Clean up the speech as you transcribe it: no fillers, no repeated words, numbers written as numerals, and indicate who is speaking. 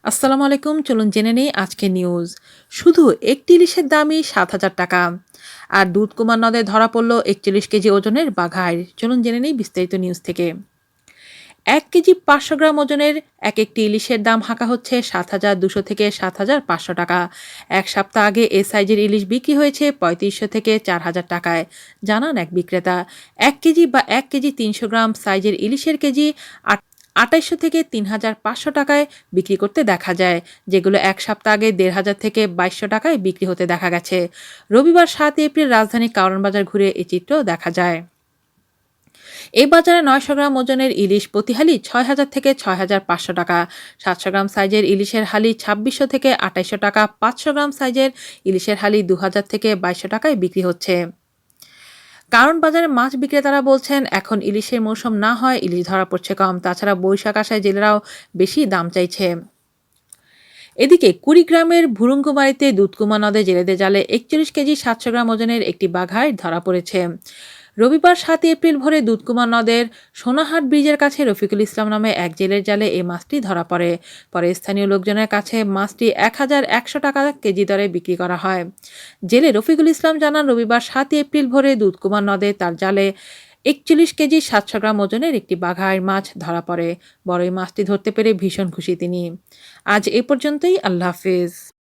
Speaker 1: আসসালামু আলাইকুম। চলুন জেনে নেই আজকের নিউজ। শুধু একটি ইলিশের দামই ৭,০০০ টাকা। আর দুধকুমার নদে ধরা পড়ল ৪১ কেজি ওজনের বাঘাইড়। চলুন জেনে নেই বিস্তারিত নিউজ থেকে। ১ কেজি ৫০০ গ্রাম ওজনের একটি ইলিশের দাম হাঁকা হচ্ছে ৭,২০০ থেকে ৭,৫০০ টাকা। এক সপ্তাহ আগে এ সাইজের ইলিশ বিক্রি হয়েছে ৩৫০০ থেকে ৪,০০০ টাকায়, জানান এক বিক্রেতা। ১ কেজি বা ১ কেজি ৩০০ গ্রাম সাইজের ইলিশের কেজি ২৮০০ থেকে ৩,৫০০ টাকায় বিক্রি করতে দেখা যায়, যেগুলো এক সপ্তাহ আগে ১,৫০০ থেকে ২২০০ টাকায় বিক্রি হতে দেখা গেছে। রবিবার ৭ এপ্রিল রাজধানী কারওয়ান বাজার ঘুরে এই চিত্র দেখা যায়। এই বাজারে ৯০০ গ্রাম ওজনের ইলিশ প্রতি হালি ৬,০০০ থেকে ৬,৫০০ টাকা। ৭০০ গ্রাম সাইজের ইলিশের হালি ২৬০০ থেকে ২৮০০ টাকা। ৫০০ গ্রাম সাইজের ইলিশের হালি ২,০০০ থেকে ২২০০ টাকায় বিক্রি হচ্ছে। কারণ বাজারে মাছ বিক্রেতারা বলছেন, এখন ইলিশের মৌসুম না হয় ইলিশ ধরা পড়ছে কম। তাছাড়া বৈশাখ আসায় জেলেরাও বেশি দাম চাইছে। এদিকে কুড়িগ্রামের ভুরুঙ্গুমারিতে দুধকুমা নদে জেলেদের জালে ৪১ কেজি ৭০০ গ্রাম ওজনের একটি বাঘাইড় ধরা পড়েছে। রবিবার ৭ এপ্রিল ভোরে দুধকুমা নদের সোনাহাট ব্রিজের কাছে রফিকুল ইসলাম নামে এক জেলের জালে এই মাছটি ধরা পড়ে। পরে স্থানীয় লোকজনের কাছে মাছটি ১,১০০ টাকা কেজি দরে বিক্রি করা হয়। জেলে রফিকুল ইসলাম জানান, রবিবার ৭ এপ্রিল ভোরে দুধকুমা নদে তার জালে ৪১ কেজি ৭০০ গ্রাম ওজনের একটি বাঘাইড় মাছ ধরা পড়ে। বড় এই মাছটি ধরতে পেরে ভীষণ খুশি তিনি। আজ এ পর্যন্তই। আল্লাহ হাফেজ।